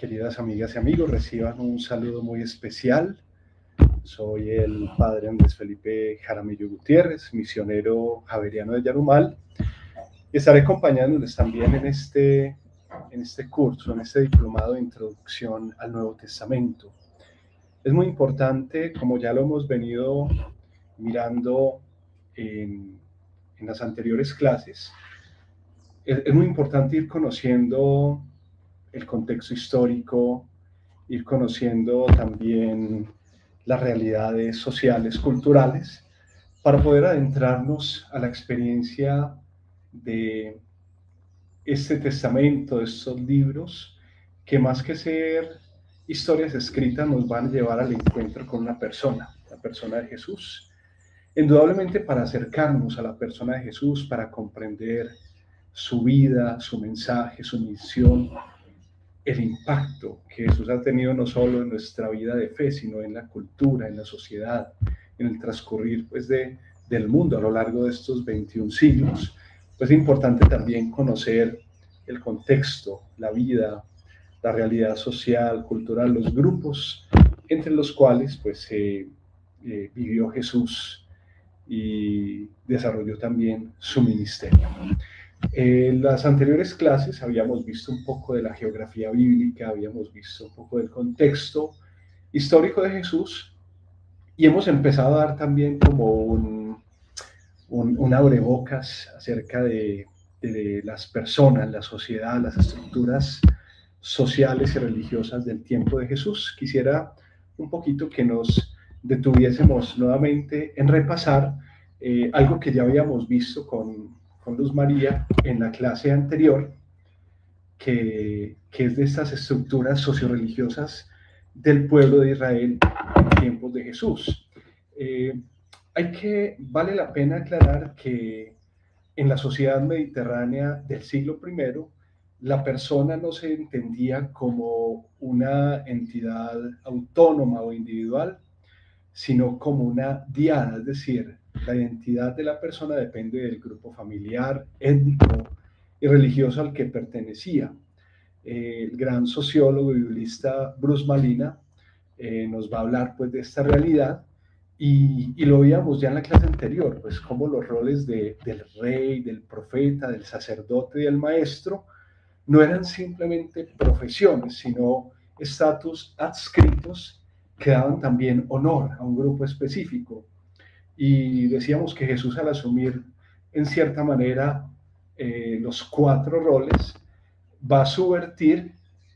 Queridas amigas y amigos, reciban un saludo muy especial. Soy el padre Andrés Felipe Jaramillo Gutiérrez, misionero javeriano de Yarumal, y estaré acompañándoles también en este curso, en este diplomado de introducción al Nuevo Testamento. Es muy importante, como ya lo hemos venido mirando en las anteriores clases, es muy importante ir conociendo el contexto histórico, ir conociendo también las realidades sociales, culturales, para poder adentrarnos a la experiencia de este testamento, de estos libros, que más que ser historias escritas nos van a llevar al encuentro con una persona, la persona de Jesús. Indudablemente para acercarnos a la persona de Jesús, para comprender su vida, su mensaje, su misión, el impacto que Jesús ha tenido no solo en nuestra vida de fe, sino en la cultura, en la sociedad, en el transcurrir del mundo a lo largo de estos 21 siglos. Pues es importante también conocer el contexto, la vida, la realidad social, cultural, los grupos entre los cuales vivió Jesús y desarrolló también su ministerio. En las anteriores clases habíamos visto un poco de la geografía bíblica, habíamos visto un poco del contexto histórico de Jesús y hemos empezado a dar también como un abrebocas acerca de las personas, la sociedad, las estructuras sociales y religiosas del tiempo de Jesús. Quisiera un poquito que nos detuviésemos nuevamente en repasar algo que ya habíamos visto con Luz María en la clase anterior, que es de estas estructuras socioreligiosas del pueblo de Israel en tiempos de Jesús. Vale la pena aclarar que en la sociedad mediterránea del siglo I, la persona no se entendía como una entidad autónoma o individual, sino como una diada, es decir, la identidad de la persona depende del grupo familiar, étnico y religioso al que pertenecía. El gran sociólogo y biblista Bruce Malina nos va a hablar pues de esta realidad y lo veíamos ya en la clase anterior, pues cómo los roles del rey, del profeta, del sacerdote y del maestro no eran simplemente profesiones, sino estatus adscritos que daban también honor a un grupo específico. Y decíamos que Jesús, al asumir en cierta manera los 4 roles, va a subvertir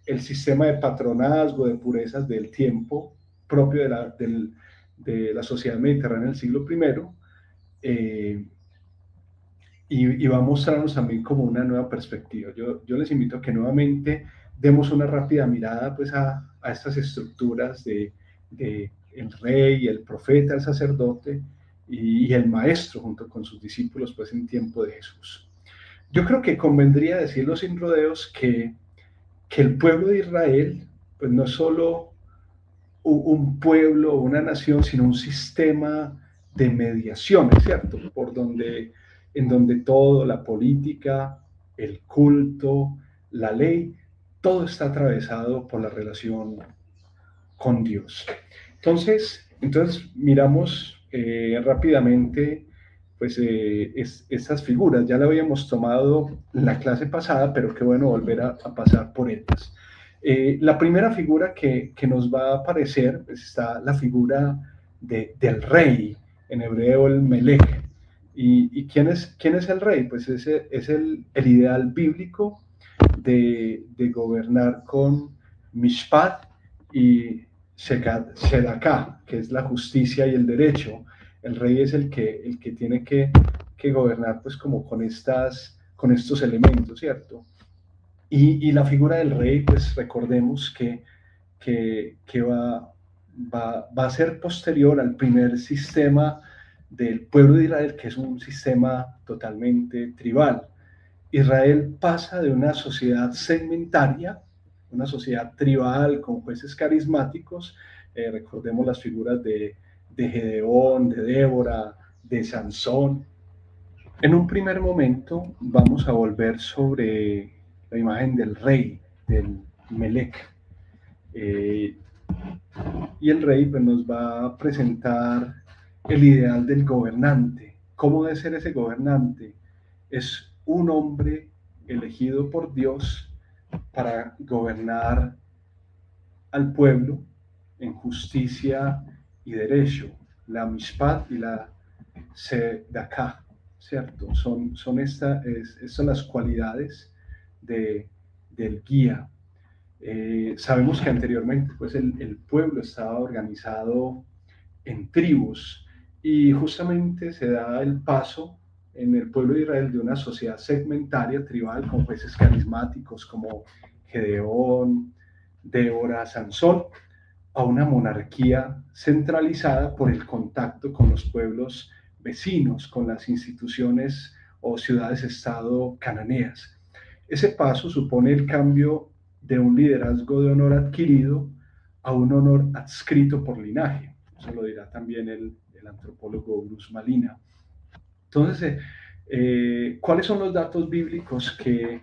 el sistema de patronazgo, de purezas del tiempo propio de la sociedad mediterránea del siglo I, y va a mostrarnos también como una nueva perspectiva. Yo les invito a que nuevamente demos una rápida mirada pues a estas estructuras de el rey, el profeta, el sacerdote y el maestro junto con sus discípulos pues en tiempo de Jesús. Yo creo que convendría decirlo sin rodeos que el pueblo de Israel pues no es solo un pueblo o una nación, sino un sistema de mediación, ¿cierto? En donde todo, la política, el culto, la ley, todo está atravesado por la relación con Dios. Entonces miramos rápidamente estas figuras. Ya la habíamos tomado en la clase pasada, pero qué bueno volver a pasar por ellas. La primera figura que nos va a aparecer pues está la figura del rey, en hebreo el Melech. ¿Y quién es el rey? Pues es el ideal bíblico de gobernar con Mishpat y Sedaká, que es la justicia y el derecho. El rey es el que tiene que gobernar pues como con estos elementos, ¿cierto? Y la figura del rey, pues recordemos que va a ser posterior al primer sistema del pueblo de Israel, que es un sistema totalmente tribal. Israel pasa de una sociedad segmentaria, una sociedad tribal con jueces carismáticos, recordemos las figuras de Gedeón, de Débora, de Sansón. En un primer momento vamos a volver sobre la imagen del rey, del Melech. Eh, y el rey pues, nos va a presentar el ideal del gobernante. ¿Cómo debe ser ese gobernante? Es un hombre elegido por Dios para gobernar al pueblo en justicia y derecho, la mishpat y la tzedakah, ¿cierto? Estas las cualidades del guía. Sabemos que anteriormente pues, el pueblo estaba organizado en tribus y justamente se da el paso en el pueblo de Israel de una sociedad segmentaria, tribal, con jueces carismáticos como Gedeón, Débora, Sansón, a una monarquía centralizada por el contacto con los pueblos vecinos, con las instituciones o ciudades-estado cananeas. Ese paso supone el cambio de un liderazgo de honor adquirido a un honor adscrito por linaje. Eso lo dirá también el antropólogo Bruce Malina. Entonces, ¿cuáles son los datos bíblicos que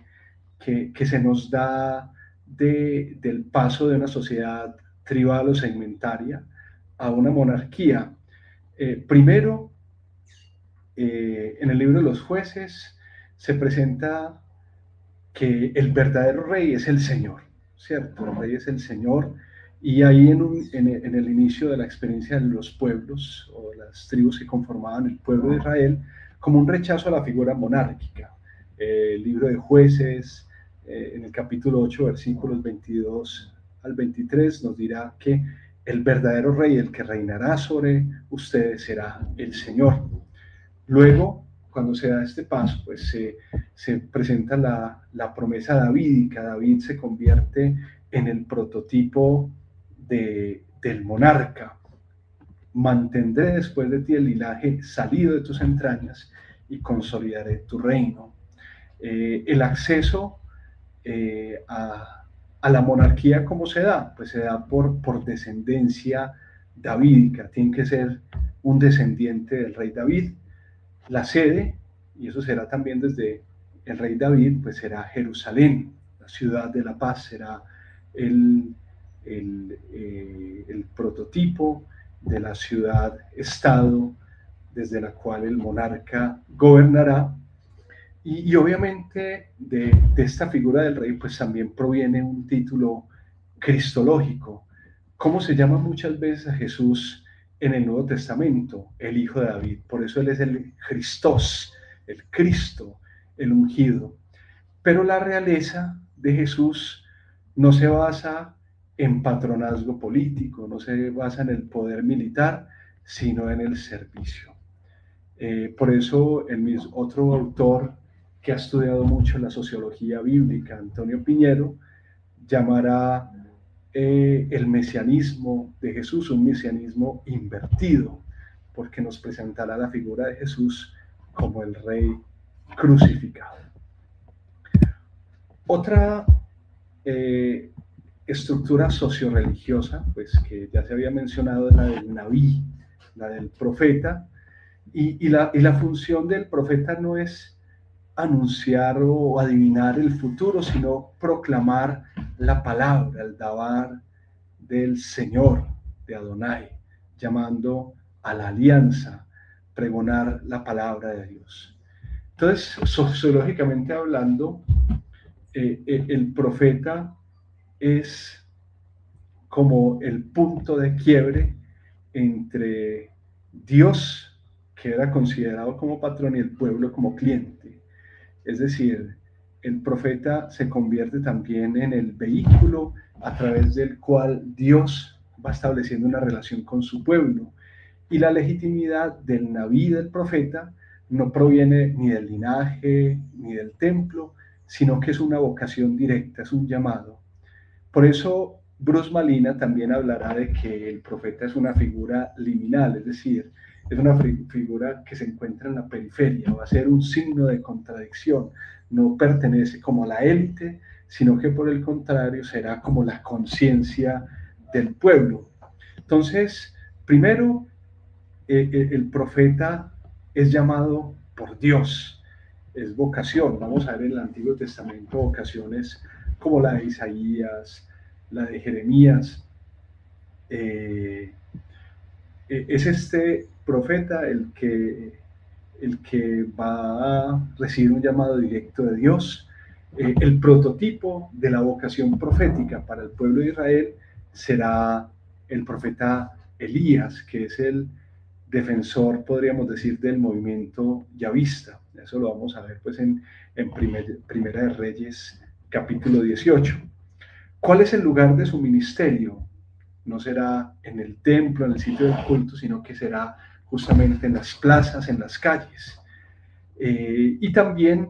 se nos da del paso de una sociedad tribal o segmentaria a una monarquía? Primero, en el libro de los jueces se presenta que el verdadero rey es el Señor, ¿cierto? El rey es el Señor. Y ahí en el inicio de la experiencia de los pueblos o las tribus que conformaban el pueblo de Israel, como un rechazo a la figura monárquica. El libro de jueces, en el capítulo 8, versículos 22 al 23, nos dirá que el verdadero rey, el que reinará sobre ustedes, será el Señor. Luego, cuando se da este paso, pues se presenta la promesa davídica. David se convierte en el prototipo del monarca. Mantendré después de ti el linaje salido de tus entrañas y consolidaré tu reino. El acceso a la monarquía, ¿cómo se da? Pues se da por descendencia davídica. Tiene que ser un descendiente del rey David. La sede, y eso será también desde el rey David, pues será Jerusalén, la ciudad de la paz, será el, el prototipo de la ciudad-estado desde la cual el monarca gobernará. Y obviamente de esta figura del rey, pues también proviene un título cristológico. ¿Cómo se llama muchas veces a Jesús en el Nuevo Testamento? El Hijo de David. Por eso Él es el Christos, el Cristo, el ungido. Pero la realeza de Jesús no se basa en patronazgo político, no se basa en el poder militar, sino en el servicio. Por eso otro autor que ha estudiado mucho la sociología bíblica, Antonio Piñero, llamará el mesianismo de Jesús un mesianismo invertido, porque nos presentará la figura de Jesús como el rey crucificado. Otra estructura socioreligiosa, pues que ya se había mencionado, es la del Naví, la del profeta, y la función del profeta no es anunciar o adivinar el futuro, sino proclamar la palabra, el dabar del Señor, de Adonai, llamando a la alianza, pregonar la palabra de Dios. Entonces, sociológicamente hablando, el profeta es como el punto de quiebre entre Dios, que era considerado como patrón, y el pueblo como cliente. Es decir, el profeta se convierte también en el vehículo a través del cual Dios va estableciendo una relación con su pueblo. Y la legitimidad del Naví, del profeta, no proviene ni del linaje ni del templo, sino que es una vocación directa, es un llamado. Por eso Bruce Malina también hablará de que el profeta es una figura liminal, es decir, es una figura que se encuentra en la periferia, va a ser un signo de contradicción, no pertenece como a la élite, sino que por el contrario será como la conciencia del pueblo. Entonces, primero, el profeta es llamado por Dios, es vocación. Vamos a ver en el Antiguo Testamento vocaciones como la de Isaías, la de Jeremías. Eh, es este profeta el que va a recibir un llamado directo de Dios. El prototipo de la vocación profética para el pueblo de Israel será el profeta Elías, que es el defensor, podríamos decir, del movimiento yavista. Eso lo vamos a ver pues en Primera de Reyes, capítulo 18. ¿Cuál es el lugar de su ministerio? No será en el templo, en el sitio del culto, sino que será justamente en las plazas, en las calles. Y también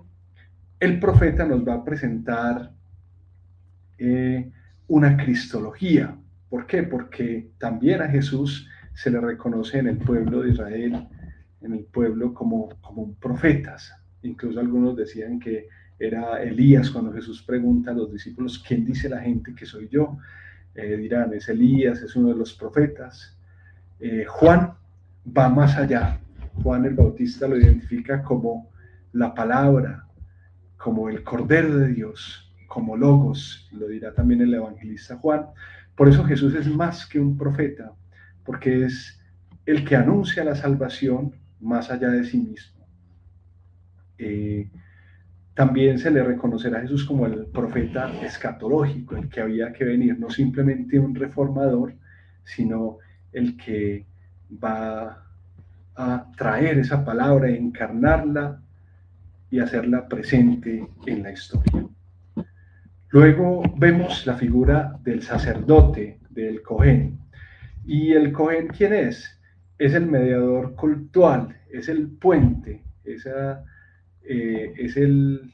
el profeta nos va a presentar una cristología. ¿Por qué? Porque también a Jesús se le reconoce en el pueblo de Israel, en el pueblo como un profeta. Incluso algunos decían que era Elías cuando Jesús pregunta a los discípulos, ¿quién dice la gente que soy yo? Dirán, es Elías, es uno de los profetas. Juan va más allá. Juan el Bautista lo identifica como la palabra, como el Cordero de Dios, como Logos, lo dirá también el evangelista Juan. Por eso Jesús es más que un profeta, porque es el que anuncia la salvación más allá de sí mismo. También se le reconocerá a Jesús como el profeta escatológico, el que había que venir, no simplemente un reformador, sino el que va a traer esa palabra, encarnarla y hacerla presente en la historia. Luego vemos la figura del sacerdote, del Cohen. ¿Y el Cohen quién es? Es el mediador cultural, es el puente, es el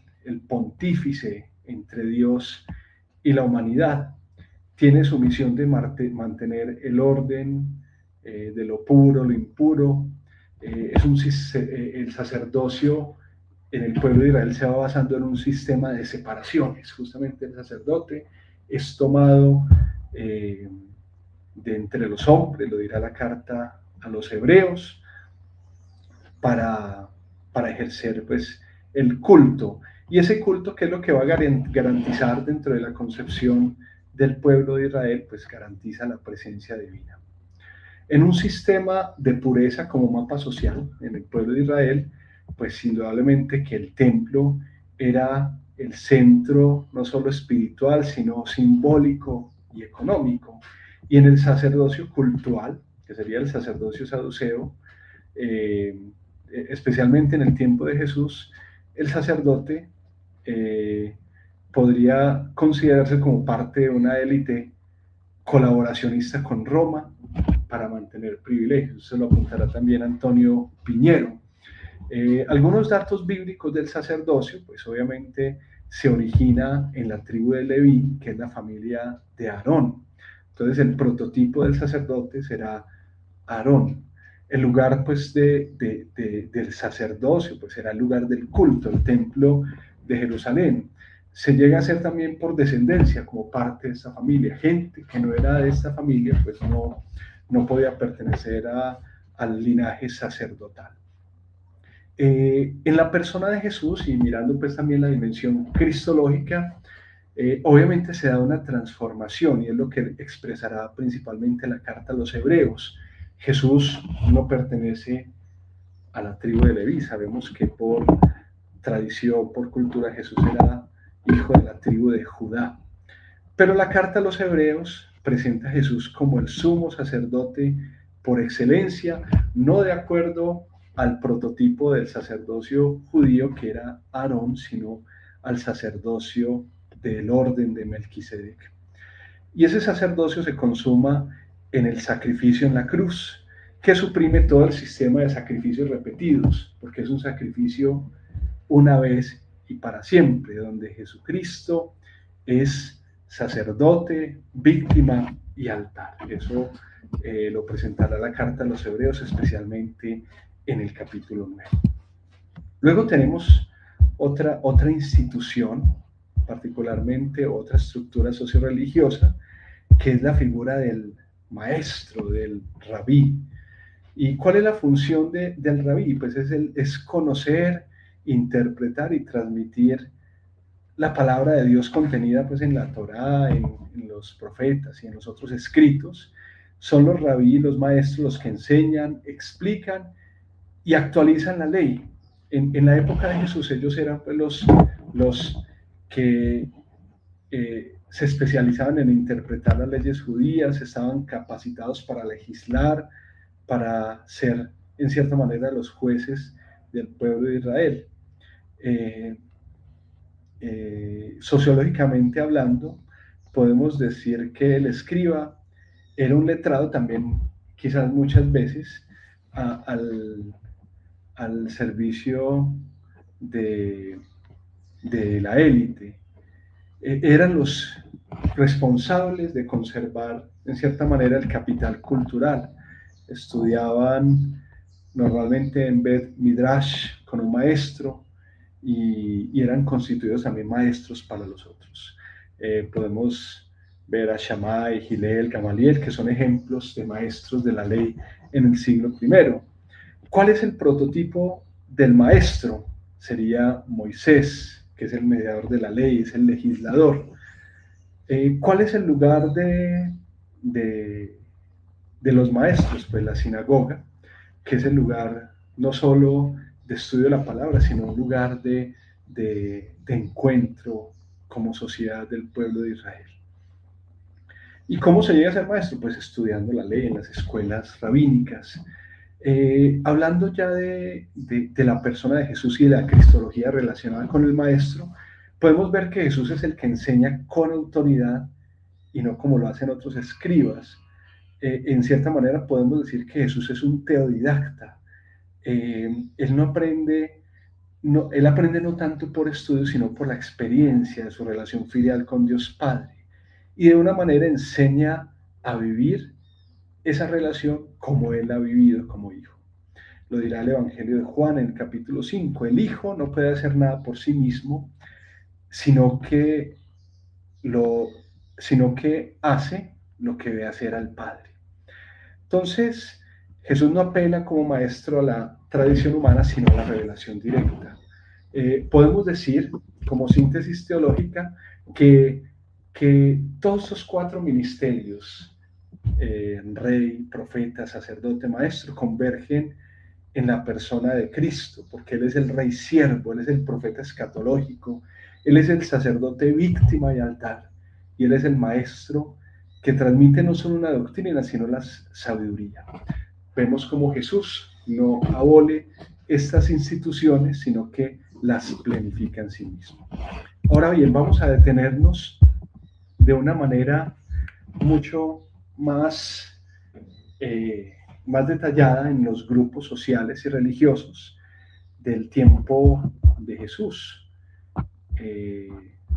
pontífice entre Dios y la humanidad. Tiene su misión de mantener el orden de lo puro, lo impuro. El sacerdocio en el pueblo de Israel se va basando en un sistema de separaciones. Justamente el sacerdote es tomado de entre los hombres, lo dirá la carta a los hebreos, para ejercer pues el culto. Y ese culto, ¿qué es lo que va a garantizar dentro de la concepción del pueblo de Israel? Pues garantiza la presencia divina. En un sistema de pureza como mapa social en el pueblo de Israel, pues indudablemente que el templo era el centro no solo espiritual, sino simbólico y económico. Y en el sacerdocio cultural, que sería el sacerdocio saduceo, eh, especialmente en el tiempo de Jesús, el sacerdote eh, podría considerarse como parte de una élite colaboracionista con Roma para mantener privilegios. Se lo apuntará también Antonio Piñero. Algunos datos bíblicos del sacerdocio, pues obviamente se origina en la tribu de Leví, que es la familia de Aarón. Entonces el prototipo del sacerdote será Aarón. El lugar pues del sacerdocio pues será el lugar del culto, el templo de Jerusalén. Se llega a ser también por descendencia como parte de esta familia. Gente que no era de esta familia pues no podía pertenecer al linaje sacerdotal. En la persona de Jesús y mirando pues también la dimensión cristológica, obviamente se da una transformación y es lo que expresará principalmente la carta a los hebreos. Jesús no pertenece a la tribu de Leví, sabemos que por tradición, por cultura, Jesús era hijo de la tribu de Judá. Pero la carta a los hebreos presenta a Jesús como el sumo sacerdote por excelencia, no de acuerdo al prototipo del sacerdocio judío que era Aarón, sino al sacerdocio del orden de Melquisedec. Y ese sacerdocio se consuma en el sacrificio en la cruz, que suprime todo el sistema de sacrificios repetidos, porque es un sacrificio una vez y para siempre, donde Jesucristo es sacerdote, víctima y altar. Eso lo presentará la carta a los hebreos, especialmente en el capítulo 9. Luego tenemos otra institución, particularmente otra estructura socio-religiosa, que es la figura del maestro, del rabí. ¿Y cuál es la función del rabí? Pues es conocer, interpretar y transmitir la palabra de Dios contenida pues en la Torá, en los profetas y en los otros escritos. Son los rabí, los maestros, los que enseñan, explican y actualizan la ley. En la época de Jesús ellos eran pues los que se especializaban en interpretar las leyes judías, estaban capacitados para legislar, para ser en cierta manera los jueces del pueblo de Israel. Eh, Sociológicamente hablando, podemos decir que el escriba era un letrado también, quizás muchas veces, al servicio de, de la élite. Eran los responsables de conservar, en cierta manera, el capital cultural. Estudiaban normalmente en Bet Midrash con un maestro y eran constituidos también maestros para los otros. Podemos ver a Shammai, Hillel, Gamaliel, que son ejemplos de maestros de la ley en el siglo I. ¿Cuál es el prototipo del maestro? Sería Moisés, que es el mediador de la ley, es el legislador. ¿Cuál es el lugar de, de los maestros? Pues la sinagoga, que es el lugar no solo de estudio de la palabra, sino un lugar de encuentro como sociedad del pueblo de Israel. ¿Y cómo se llega a ser maestro? Pues estudiando la ley en las escuelas rabínicas. Hablando ya de la persona de Jesús y de la cristología relacionada con el maestro, podemos ver que Jesús es el que enseña con autoridad y no como lo hacen otros escribas. En cierta manera podemos decir que Jesús es un teodidacta. Él no aprende, no, él aprende no tanto por estudio, sino por la experiencia de su relación filial con Dios Padre. Y de una manera enseña a vivir esa relación como él ha vivido como hijo. Lo dirá el Evangelio de Juan en el capítulo 5. El hijo no puede hacer nada por sí mismo, sino que, lo, sino que hace lo que ve hacer al Padre. Entonces, Jesús no apela como maestro a la tradición humana, sino a la revelación directa. Podemos decir, como síntesis teológica, que todos estos cuatro ministerios, rey, profeta, sacerdote, maestro, convergen en la persona de Cristo, porque Él es el rey siervo, Él es el profeta escatológico, Él es el sacerdote víctima y altar, y Él es el maestro que transmite no solo una doctrina, sino la sabiduría. Vemos como Jesús no abole estas instituciones, sino que las planifica en sí mismo. Ahora bien, vamos a detenernos de una manera mucho más más detallada en los grupos sociales y religiosos del tiempo de Jesús. Eh,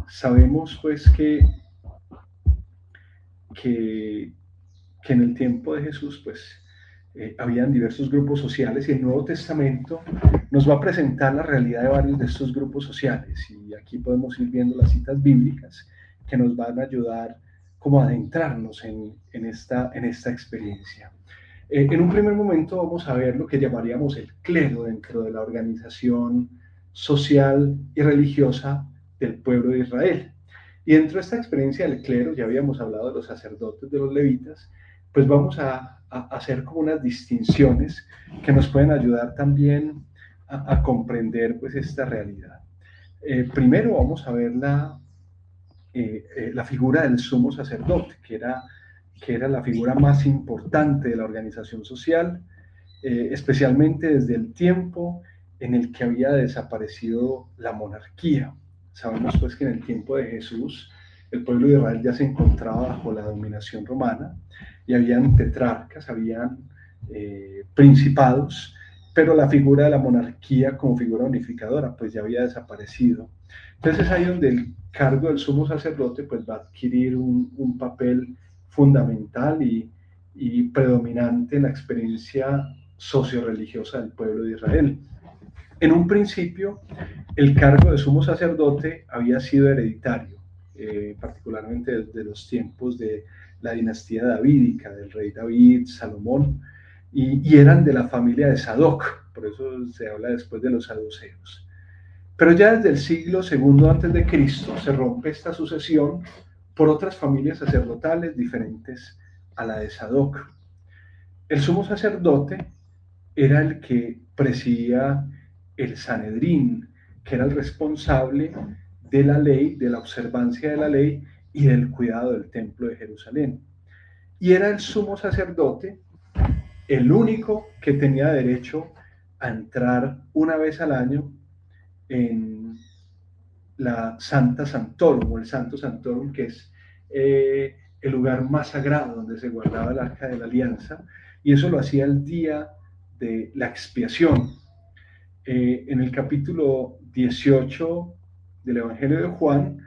Sabemos pues que, que en el tiempo de Jesús pues habían diversos grupos sociales y el Nuevo Testamento nos va a presentar la realidad de varios de estos grupos sociales y aquí podemos ir viendo las citas bíblicas que nos van a ayudar como a adentrarnos en esta experiencia. En un primer momento vamos a ver lo que llamaríamos el clero dentro de la organización social y religiosa del pueblo de Israel. Y dentro de esta experiencia del clero, ya habíamos hablado de los sacerdotes, de los levitas, pues vamos a hacer como unas distinciones que nos pueden ayudar también a comprender pues esta realidad. Primero vamos a ver la figura del sumo sacerdote, que era la figura más importante de la organización social, especialmente desde el tiempo en el que había desaparecido la monarquía. Sabemos pues que en el tiempo de Jesús el pueblo de Israel ya se encontraba bajo la dominación romana y habían tetrarcas, habían principados, pero la figura de la monarquía como figura unificadora pues ya había desaparecido. Entonces es ahí donde el cargo del sumo sacerdote pues va a adquirir un papel fundamental y predominante en la experiencia socio-religiosa del pueblo de Israel. En un principio, el cargo de sumo sacerdote había sido hereditario, particularmente desde los tiempos de la dinastía davídica, del rey David, Salomón, y eran de la familia de Sadoc, por eso se habla después de los saduceos. Pero ya desde el siglo segundo antes de Cristo se rompe esta sucesión por otras familias sacerdotales diferentes a la de Sadoc. El sumo sacerdote era el que presidía el Sanedrín, que era el responsable de la ley, de la observancia de la ley y del cuidado del templo de Jerusalén. Y era el sumo sacerdote el único que tenía derecho a entrar una vez al año en la Santa Santorum, o el Santo Santorum, que es el lugar más sagrado donde se guardaba el Arca de la Alianza, y eso lo hacía el día de la expiación. En el capítulo 18 del Evangelio de Juan,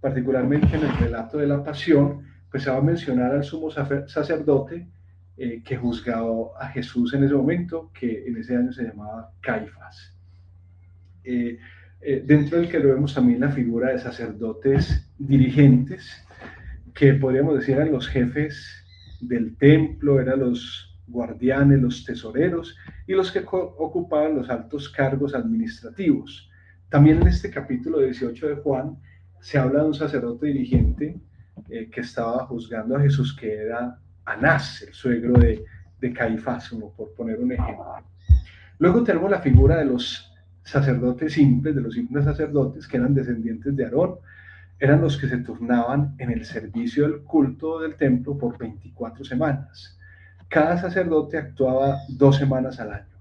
particularmente en el relato de la pasión, pues se va a mencionar al sumo sacerdote que juzgaba a Jesús en ese momento, que en ese año se llamaba Caifás. Dentro del que lo vemos también la figura de sacerdotes dirigentes, que podríamos decir eran los jefes del templo, eran los guardianes, los tesoreros y los que ocupaban los altos cargos administrativos. También en este capítulo 18 de Juan se habla de un sacerdote dirigente que estaba juzgando a Jesús, que era Anás, el suegro de Caifás, por poner un ejemplo. Luego tenemos la figura de los sacerdotes simples, de los simples sacerdotes que eran descendientes de Aarón, eran los que se turnaban en el servicio del culto del templo por 24 semanas. Cada sacerdote actuaba 2 semanas al año.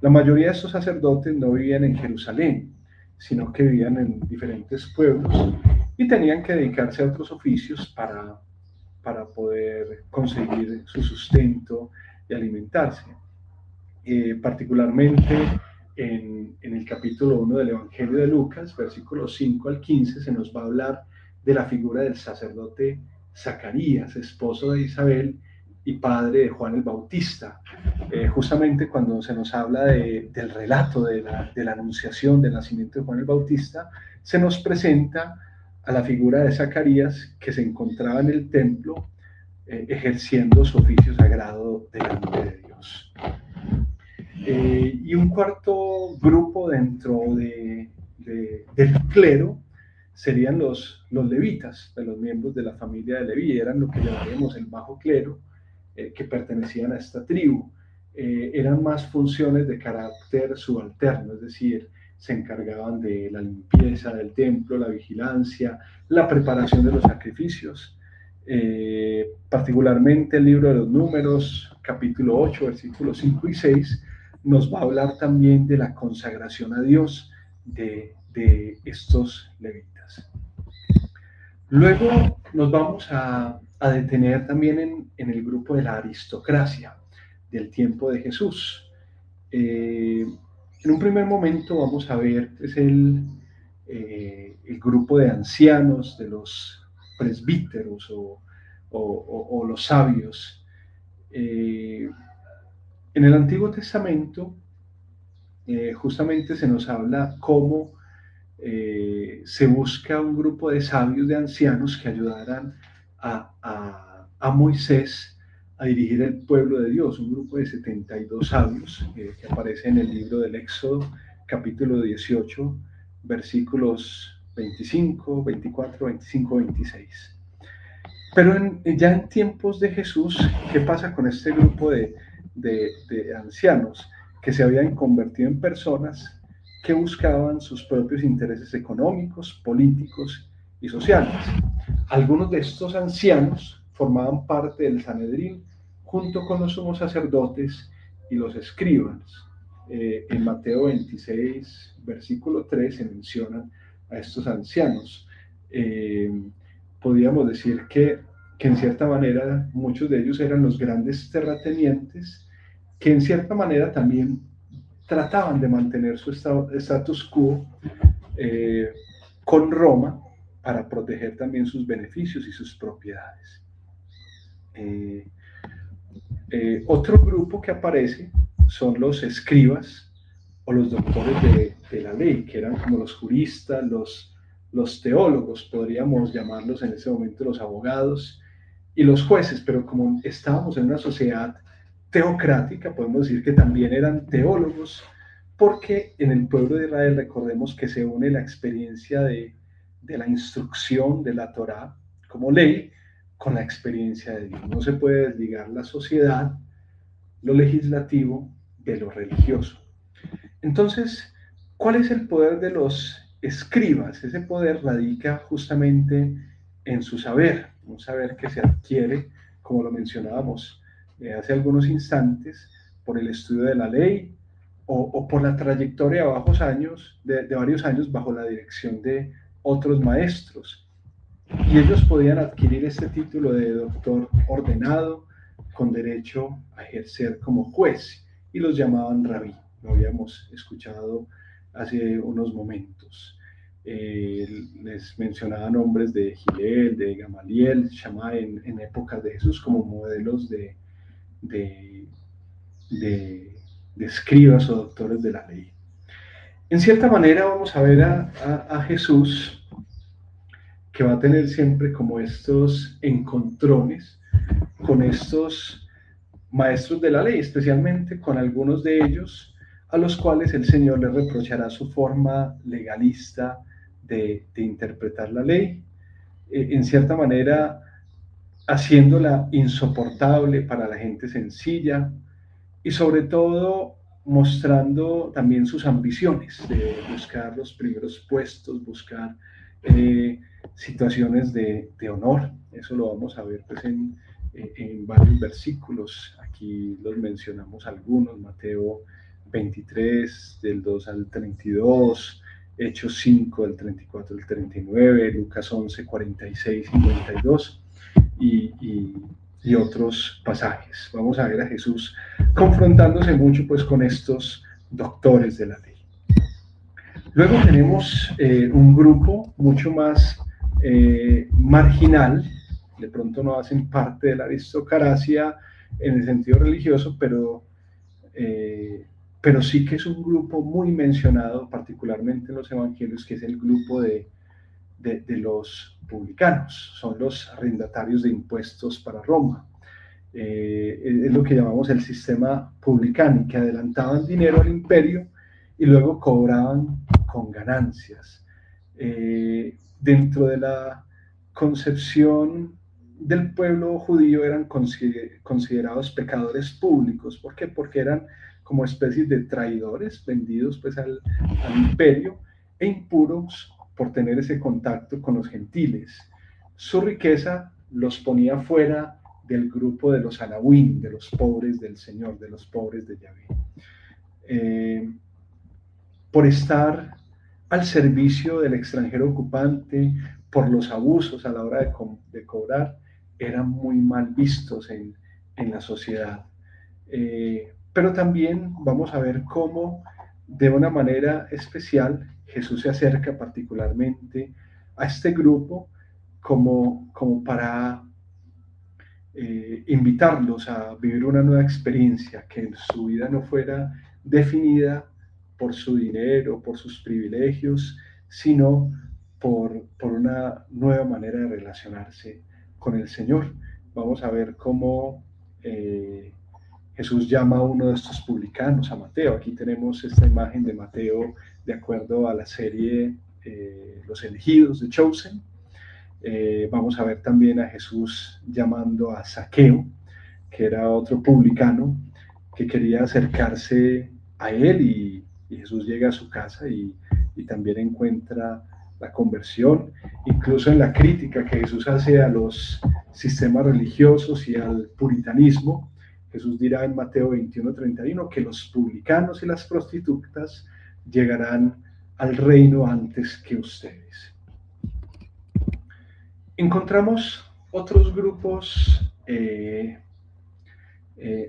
La mayoría de estos sacerdotes no vivían en Jerusalén, sino que vivían en diferentes pueblos y tenían que dedicarse a otros oficios para poder conseguir su sustento y alimentarse. Particularmente en el capítulo 1 del Evangelio de Lucas, versículos 5 al 15, se nos va a hablar de la figura del sacerdote Zacarías, esposo de Isabel y padre de Juan el Bautista. Justamente cuando se nos habla del relato de la anunciación del nacimiento de Juan el Bautista, se nos presenta a la figura de Zacarías, que se encontraba en el templo ejerciendo su oficio sagrado delante de Dios. Y un cuarto grupo dentro del clero serían los levitas, de los miembros de la familia de Leví, eran lo que llamaríamos el bajo clero, que pertenecían a esta tribu. Eran más funciones de carácter subalterno, es decir, se encargaban de la limpieza del templo, la vigilancia, la preparación de los sacrificios. Particularmente el libro de los Números, capítulo 8, versículos 5 y 6, nos va a hablar también de la consagración a Dios de estos levitas. Luego nos vamos a detener también en el grupo de la aristocracia del tiempo de Jesús. En un primer momento vamos a ver pues, el grupo de ancianos, de los presbíteros o los sabios. En el Antiguo Testamento justamente se nos habla cómo se busca un grupo de sabios, de ancianos que ayudaran a Moisés a dirigir el pueblo de Dios, un grupo de 72 sabios que aparece en el libro del Éxodo, capítulo 18, versículos 25, 24, 25, 26. Pero ya en tiempos de Jesús, ¿qué pasa con este grupo de ancianos que se habían convertido en personas que buscaban sus propios intereses económicos, políticos y sociales? Algunos de estos ancianos formaban parte del Sanedrín junto con los sumos sacerdotes y los escribas. En Mateo 26, versículo 3, se mencionan a estos ancianos. Podríamos decir que en cierta manera muchos de ellos eran los grandes terratenientes, que en cierta manera también trataban de mantener su status quo con Roma para proteger también sus beneficios y sus propiedades. Otro grupo que aparece son los escribas o los doctores de la ley, que eran como los juristas, los teólogos, podríamos llamarlos en ese momento los abogados y los jueces, pero como estábamos en una sociedad teocrática, podemos decir que también eran teólogos, porque en el pueblo de Israel recordemos que se une la experiencia de la instrucción de la Torá como ley con la experiencia de Dios. No se puede desligar la sociedad, lo legislativo, de lo religioso. Entonces, ¿cuál es el poder de los escribas? Ese poder radica justamente en su saber, un saber que se adquiere, como lo mencionábamos hace algunos instantes, por el estudio de la ley o por la trayectoria de varios años bajo la dirección de otros maestros. Y ellos podían adquirir este título de doctor ordenado con derecho a ejercer como juez y los llamaban rabí. Lo habíamos escuchado hace unos momentos. Les mencionaba nombres de Gilel, de Gamaliel, Shammai en épocas de Jesús como modelos de, de escribas o doctores de la ley. En cierta manera vamos a ver a Jesús que va a tener siempre como estos encontrones con estos maestros de la ley, especialmente con algunos de ellos a los cuales el Señor les reprochará su forma legalista de interpretar la ley, en cierta manera haciéndola insoportable para la gente sencilla y sobre todo mostrando también sus ambiciones de buscar los primeros puestos, buscar situaciones de honor. Eso lo vamos a ver pues, en varios versículos. Aquí los mencionamos algunos, Mateo 23, del 2 al 32, Hechos 5, del 34 al 39, Lucas 11, 46, 52 y otros pasajes. Vamos a ver a Jesús confrontándose mucho pues con estos doctores de la ley. Luego tenemos un grupo mucho más marginal, de pronto no hacen parte de la aristocracia en el sentido religioso, pero sí que es un grupo muy mencionado, particularmente en los evangelios, que es el grupo de los publicanos, son los arrendatarios de impuestos para Roma. Es lo que llamamos el sistema publicano, que adelantaban dinero al imperio y luego cobraban con ganancias. Dentro de la concepción del pueblo judío eran considerados pecadores públicos. ¿Por qué? Porque eran como especies de traidores vendidos pues al imperio e impuros por tener ese contacto con los gentiles. Su riqueza los ponía fuera del grupo de los Anahuim, de los pobres del Señor, de los pobres de Yahvé. Por estar al servicio del extranjero ocupante, por los abusos a la hora de cobrar, eran muy mal vistos en la sociedad. Pero también vamos a ver cómo de una manera especial Jesús se acerca particularmente a este grupo como para invitarlos a vivir una nueva experiencia, que su vida no fuera definida por su dinero, por sus privilegios, sino por una nueva manera de relacionarse con el Señor. Vamos a ver cómo Jesús llama a uno de estos publicanos, a Mateo. Aquí tenemos esta imagen de Mateo de acuerdo a la serie Los Elegidos de Chosen. Vamos a ver también a Jesús llamando a Zaqueo, que era otro publicano que quería acercarse a él y Jesús llega a su casa y también encuentra la conversión, incluso en la crítica que Jesús hace a los sistemas religiosos y al puritanismo. Jesús dirá en Mateo 21:31 que los publicanos y las prostitutas llegarán al reino antes que ustedes. Encontramos otros grupos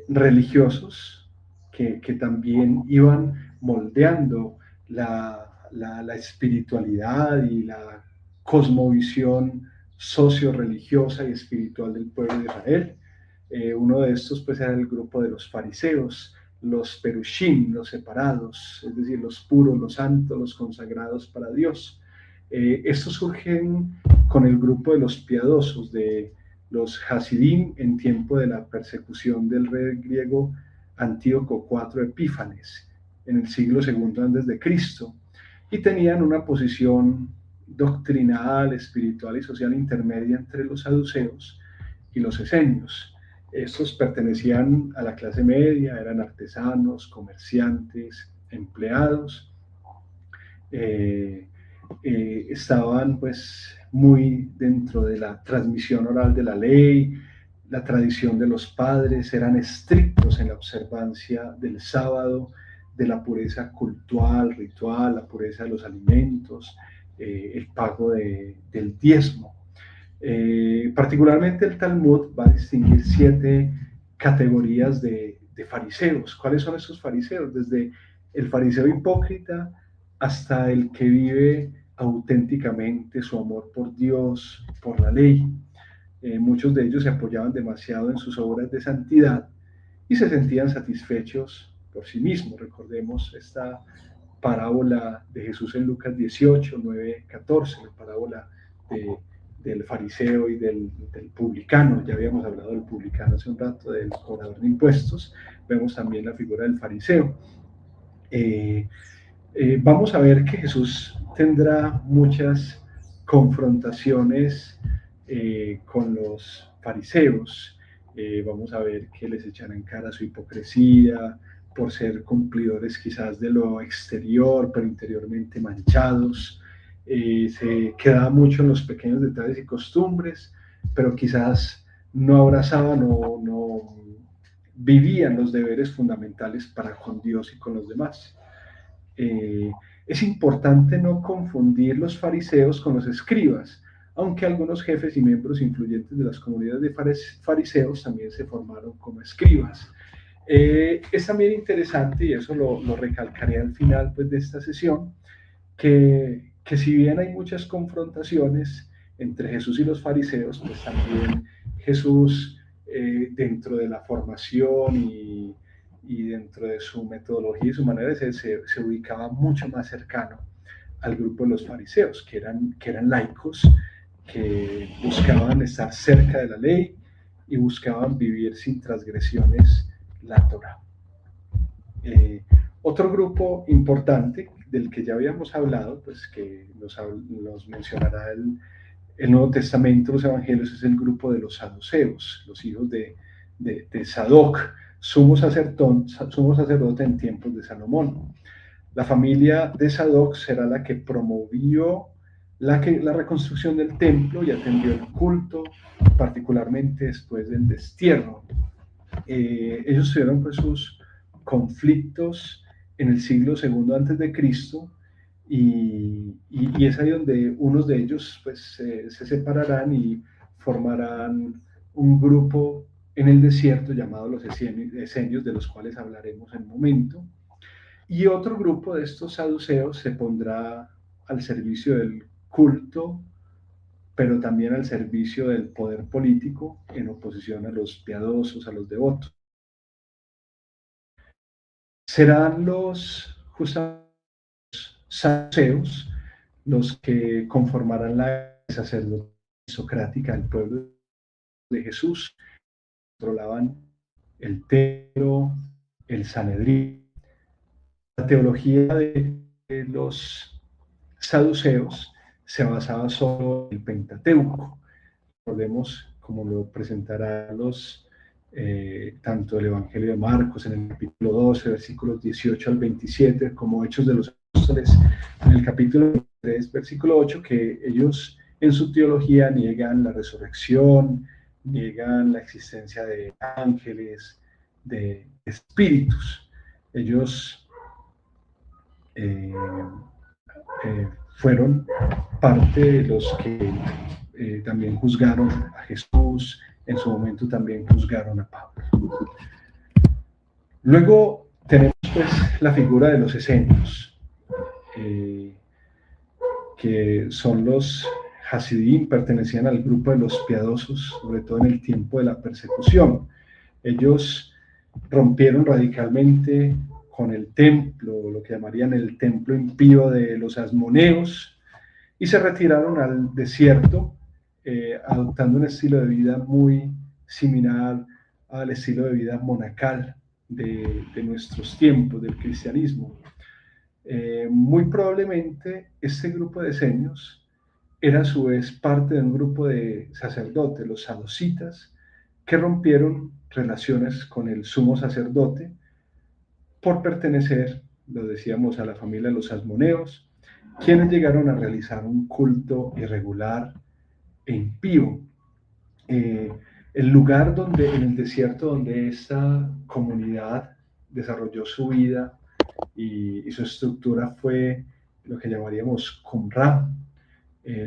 religiosos que también iban moldeando la espiritualidad y la cosmovisión socio-religiosa y espiritual del pueblo de Israel. Uno de estos pues era el grupo de los fariseos, los perushim, los separados, es decir, los puros, los santos, los consagrados para Dios. Estos surgen con el grupo de los piadosos, de los Hasidim en tiempo de la persecución del rey griego Antíoco IV Epífanes. en el siglo segundo antes de Cristo, y tenían una posición doctrinal, espiritual y social intermedia entre los saduceos y los esenios. Estos pertenecían a la clase media, eran artesanos, comerciantes, empleados, eh, estaban pues muy dentro de la transmisión oral de la ley, la tradición de los padres, eran estrictos en la observancia del sábado, de la pureza cultural, ritual, la pureza de los alimentos, el pago del diezmo. Particularmente el Talmud va a distinguir 7 categorías de fariseos. ¿Cuáles son esos fariseos? Desde el fariseo hipócrita hasta el que vive auténticamente su amor por Dios, por la ley. Muchos de ellos se apoyaban demasiado en sus obras de santidad y se sentían satisfechos por sí mismos. Recordemos esta parábola de Jesús en Lucas 18, 9, 14, la parábola del fariseo y del publicano. Ya habíamos hablado del publicano hace un rato, del cobrador de impuestos. Vemos también la figura del fariseo. Vamos a ver que Jesús tendrá muchas confrontaciones con los fariseos. Vamos a ver que les echan en cara su hipocresía por ser cumplidores quizás de lo exterior, pero interiormente manchados. Se quedaba mucho en los pequeños detalles y costumbres, pero quizás no abrazaban o no vivían los deberes fundamentales para con Dios y con los demás. Es importante no confundir los fariseos con los escribas, aunque algunos jefes y miembros influyentes de las comunidades de fariseos también se formaron como escribas. Es también interesante, y eso lo recalcaré al final pues, de esta sesión, que si bien hay muchas confrontaciones entre Jesús y los fariseos, pues también Jesús, dentro de la formación y dentro de su metodología y su manera de ser, se ubicaba mucho más cercano al grupo de los fariseos, que eran laicos, que buscaban estar cerca de la ley y buscaban vivir sin transgresiones la Torá. Otro grupo importante del que ya habíamos hablado, pues que nos mencionará el Nuevo Testamento, los Evangelios, es el grupo de los saduceos, los hijos de Sadoc, sumo sacerdote en tiempos de Salomón. La familia de Sadoc será la que promovió la reconstrucción del templo y atendió el culto, particularmente después del destierro. Ellos tuvieron pues sus conflictos en el siglo segundo antes de Cristo y es ahí donde unos de ellos pues se separarán y formarán un grupo en el desierto llamado los esenios, de los cuales hablaremos en un momento. Y otro grupo de estos saduceos se pondrá al servicio del culto, pero también al servicio del poder político en oposición a los piadosos, a los devotos. Serán los saduceos los que conformarán la sacerdocia socrática del pueblo de Jesús, controlaban el templo, el Sanedrín. La teología de los saduceos se basaba solo en el Pentateuco. Recordemos, como lo presentará tanto el Evangelio de Marcos en el capítulo 12, versículos 18 al 27, como Hechos de los Apóstoles en el capítulo 3, versículo 8, que ellos en su teología niegan la resurrección, niegan la existencia de ángeles, de espíritus. Ellos fueron parte de los que también juzgaron a Jesús, en su momento también juzgaron a Pablo. Luego tenemos pues la figura de los esenios, que son los Hasidim, pertenecían al grupo de los piadosos, sobre todo en el tiempo de la persecución. Ellos rompieron radicalmente con el templo, lo que llamarían el templo impío de los asmoneos, y se retiraron al desierto, adoptando un estilo de vida muy similar al estilo de vida monacal de nuestros tiempos, del cristianismo. Muy probablemente este grupo de esenios era a su vez parte de un grupo de sacerdotes, los saducitas, que rompieron relaciones con el sumo sacerdote por pertenecer, lo decíamos, a la familia de los asmoneos, quienes llegaron a realizar un culto irregular e impío. Eh, el lugar donde, en el desierto donde esta comunidad desarrolló su vida y su estructura fue lo que llamaríamos Qumran,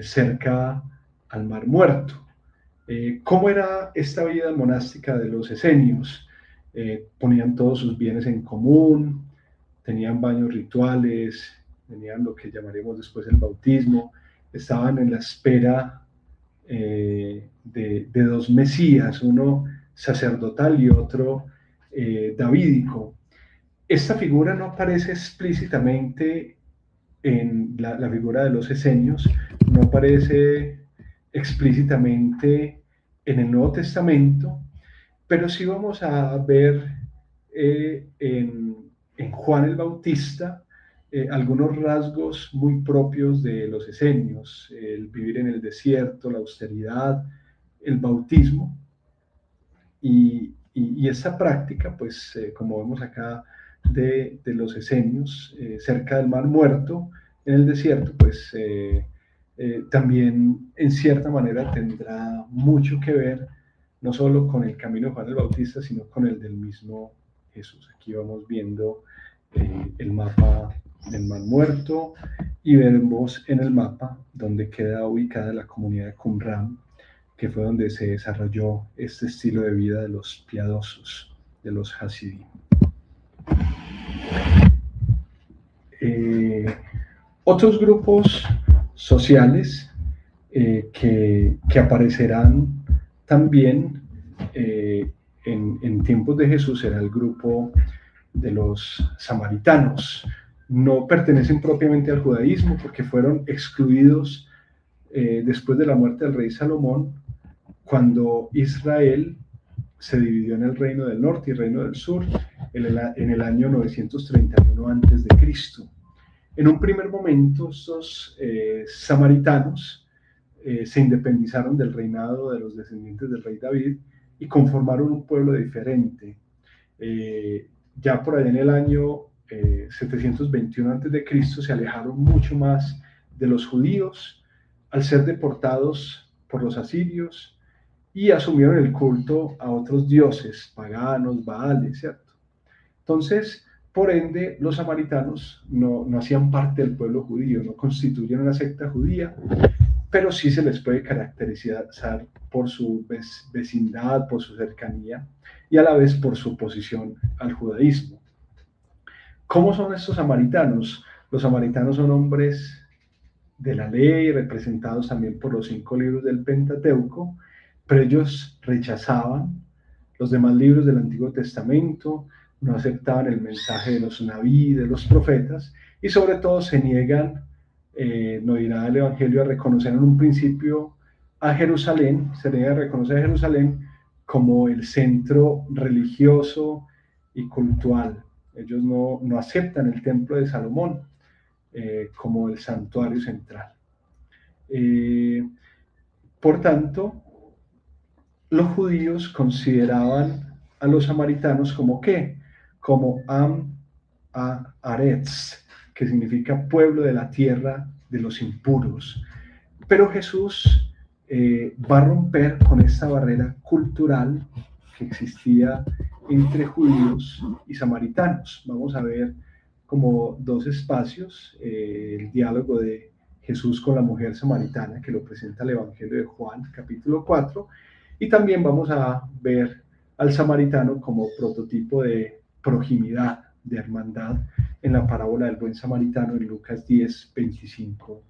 cerca al Mar Muerto. ¿Cómo era esta vida monástica de los esenios? Ponían todos sus bienes en común, tenían baños rituales, tenían lo que llamaremos después el bautismo, estaban en la espera de dos Mesías, uno sacerdotal y otro davídico. Esta figura no aparece explícitamente en la figura de los esenios, no aparece explícitamente en el Nuevo Testamento, pero sí vamos a ver en Juan el Bautista algunos rasgos muy propios de los esenios, el vivir en el desierto, la austeridad, el bautismo, y esta práctica, pues como vemos acá, de los esenios cerca del Mar Muerto, en el desierto, pues también en cierta manera tendrá mucho que ver no solo con el camino de Juan el Bautista, sino con el del mismo Jesús. Aquí vamos viendo el mapa del Mar Muerto y vemos en el mapa donde queda ubicada la comunidad de Qumran, que fue donde se desarrolló este estilo de vida de los piadosos, de los Hasidim. Otros grupos sociales que aparecerán también en tiempos de Jesús era el grupo de los samaritanos. No pertenecen propiamente al judaísmo porque fueron excluidos después de la muerte del rey Salomón, cuando Israel se dividió en el reino del norte y reino del sur en el año 931 antes de Cristo. En un primer momento, estos samaritanos se independizaron del reinado de los descendientes del rey David y conformaron un pueblo diferente. Ya por allá en el año 721 a.C. se alejaron mucho más de los judíos al ser deportados por los asirios y asumieron el culto a otros dioses paganos, Baales, ¿cierto? Entonces, por ende, los samaritanos no hacían parte del pueblo judío, no constituyen una secta judía, pero sí se les puede caracterizar por su vecindad, por su cercanía y a la vez por su oposición al judaísmo. ¿Cómo son estos samaritanos? Los samaritanos son hombres de la ley, representados también por los 5 libros del Pentateuco, pero ellos rechazaban los demás libros del Antiguo Testamento, no aceptaban el mensaje de los naví, de los profetas, y sobre todo se niegan, no dirá el Evangelio, a reconocer en un principio a Jerusalén, se niega a reconocer a Jerusalén como el centro religioso y cultural. Ellos no aceptan el templo de Salomón como el santuario central. Por tanto, los judíos consideraban a los samaritanos como ¿qué? Como Am Haaretz, que significa pueblo de la tierra de los impuros. Pero Jesús va a romper con esta barrera cultural que existía entre judíos y samaritanos. Vamos a ver como dos espacios, el diálogo de Jesús con la mujer samaritana, que lo presenta el Evangelio de Juan, capítulo 4, y también vamos a ver al samaritano como prototipo de proximidad, de hermandad, en la parábola del buen samaritano en Lucas 10, 25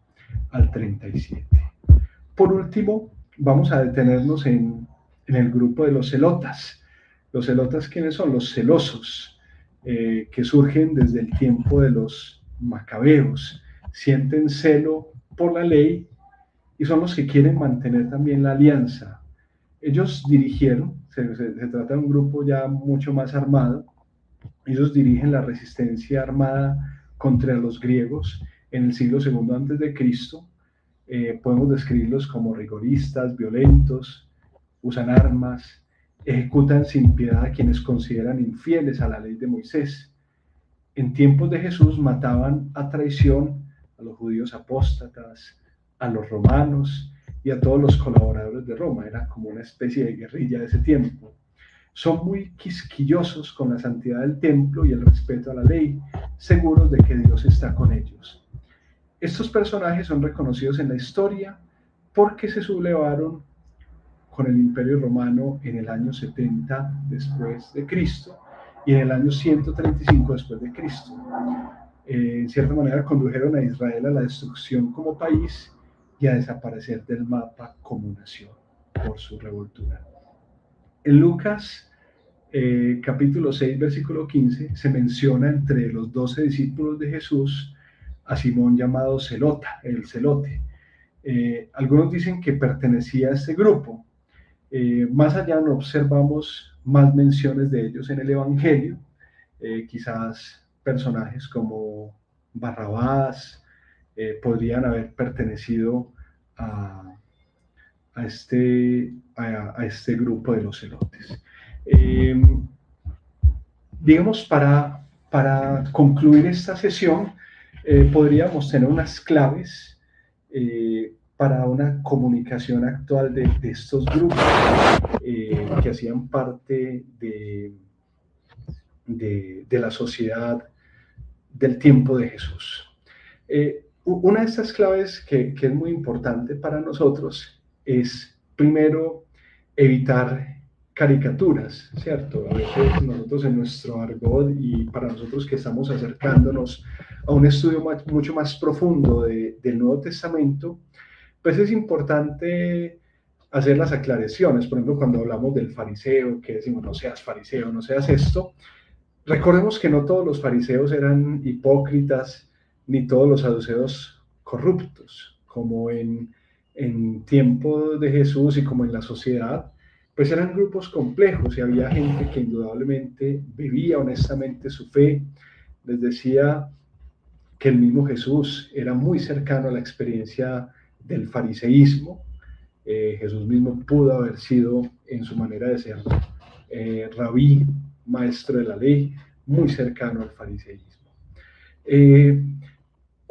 al 37. Por último, vamos a detenernos en el grupo de los celotas. Los celotas, ¿quiénes son? Los celosos, que surgen desde el tiempo de los macabeos, sienten celo por la ley y son los que quieren mantener también la alianza. Ellos dirigieron, se trata de un grupo ya mucho más armado, Ellos dirigen la resistencia armada contra los griegos en el siglo II antes de Cristo. Podemos describirlos como rigoristas, violentos, usan armas, ejecutan sin piedad a quienes consideran infieles a la ley de Moisés. En tiempos de Jesús mataban a traición a los judíos apóstatas, a los romanos y a todos los colaboradores de Roma. Era como una especie de guerrilla de ese tiempo. Son muy quisquillosos con la santidad del templo y el respeto a la ley, seguros de que Dios está con ellos. Estos personajes son reconocidos en la historia porque se sublevaron con el Imperio Romano en el año 70 después de Cristo y en el año 135 después de Cristo. En cierta manera condujeron a Israel a la destrucción como país y a desaparecer del mapa como nación por su revoltura. En Lucas capítulo 6, versículo 15, se menciona entre los 12 discípulos de Jesús a Simón llamado Zelota, el Celote. Algunos dicen que pertenecía a este grupo. Más allá no observamos más menciones de ellos en el Evangelio, quizás personajes como Barrabás podrían haber pertenecido a este grupo de los celotes. Digamos, para concluir esta sesión, podríamos tener unas claves para una comunicación actual de estos grupos que hacían parte de la sociedad del tiempo de Jesús. Una de estas claves que es muy importante para nosotros es, primero, evitar caricaturas, ¿cierto? A veces nosotros en nuestro argot y para nosotros que estamos acercándonos a un estudio mucho más profundo del Nuevo Testamento, pues es importante hacer las aclaraciones. Por ejemplo, cuando hablamos del fariseo, que decimos no seas fariseo, no seas esto, recordemos que no todos los fariseos eran hipócritas, ni todos los saduceos corruptos, como en tiempo de Jesús y como en la sociedad, pues eran grupos complejos y había gente que indudablemente vivía honestamente su fe. Les decía que el mismo Jesús era muy cercano a la experiencia del fariseísmo. Jesús mismo pudo haber sido, en su manera de ser, rabí, maestro de la ley, muy cercano al fariseísmo.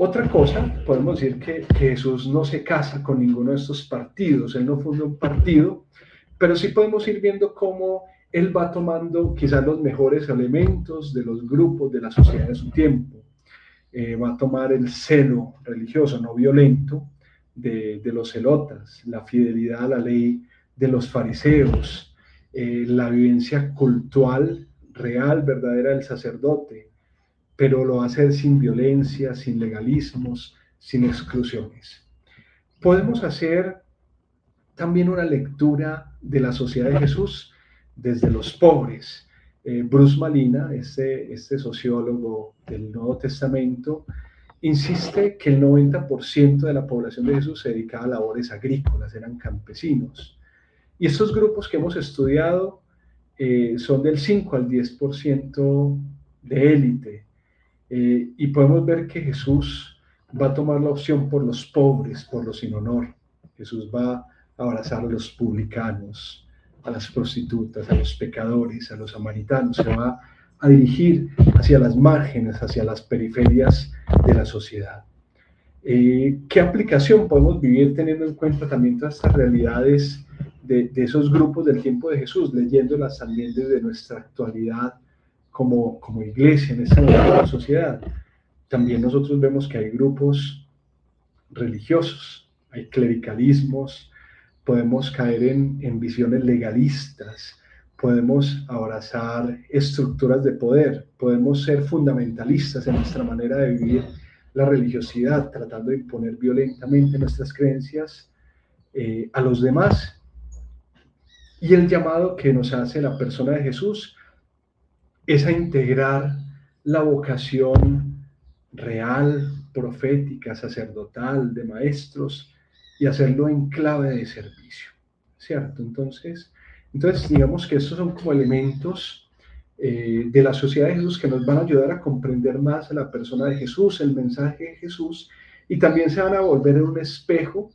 Otra cosa, podemos decir que Jesús no se casa con ninguno de estos partidos, él no funda un partido, pero sí podemos ir viendo cómo él va tomando quizás los mejores elementos de los grupos de la sociedad de su tiempo. Va a tomar el celo religioso no violento de los celotas, la fidelidad a la ley de los fariseos, la vivencia cultural real, verdadera del sacerdote, pero lo va a hacer sin violencia, sin legalismos, sin exclusiones. Podemos hacer también una lectura de la sociedad de Jesús desde los pobres. Bruce Malina, este sociólogo del Nuevo Testamento, insiste que el 90% de la población de Jesús se dedicaba a labores agrícolas, eran campesinos. Y estos grupos que hemos estudiado son del 5 al 10% de élite. Y podemos ver que Jesús va a tomar la opción por los pobres, por los sin honor. Jesús va a abrazar a los publicanos, a las prostitutas, a los pecadores, a los samaritanos. Se va a dirigir hacia las márgenes, hacia las periferias de la sociedad. ¿Qué aplicación podemos vivir teniendo en cuenta también todas estas realidades de esos grupos del tiempo de Jesús, leyéndolas también desde nuestra actualidad como iglesia en esta nueva sociedad? También nosotros vemos que hay grupos religiosos, hay clericalismos, podemos caer en visiones legalistas, podemos abrazar estructuras de poder, podemos ser fundamentalistas en nuestra manera de vivir la religiosidad, tratando de imponer violentamente nuestras creencias a los demás. Y el llamado que nos hace la persona de Jesús es a integrar la vocación real, profética, sacerdotal, de maestros, y hacerlo en clave de servicio, ¿cierto? Entonces digamos que estos son como elementos de la sociedad de Jesús que nos van a ayudar a comprender más a la persona de Jesús, el mensaje de Jesús, y también se van a volver en un espejo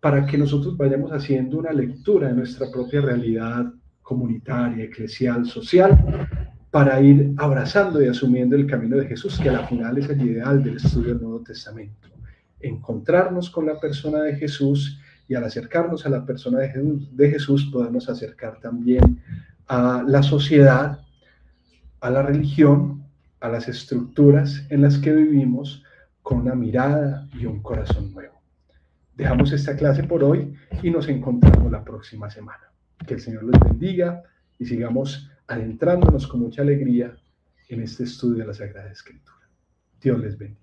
para que nosotros vayamos haciendo una lectura de nuestra propia realidad comunitaria, eclesial, social, para ir abrazando y asumiendo el camino de Jesús, que al final es el ideal del estudio del Nuevo Testamento. Encontrarnos con la persona de Jesús y al acercarnos a la persona de Jesús podemos acercar también a la sociedad, a la religión, a las estructuras en las que vivimos con una mirada y un corazón nuevo. Dejamos esta clase por hoy y nos encontramos la próxima semana. Que el Señor los bendiga y sigamos adentrándonos con mucha alegría en este estudio de la Sagrada Escritura. Dios les bendiga.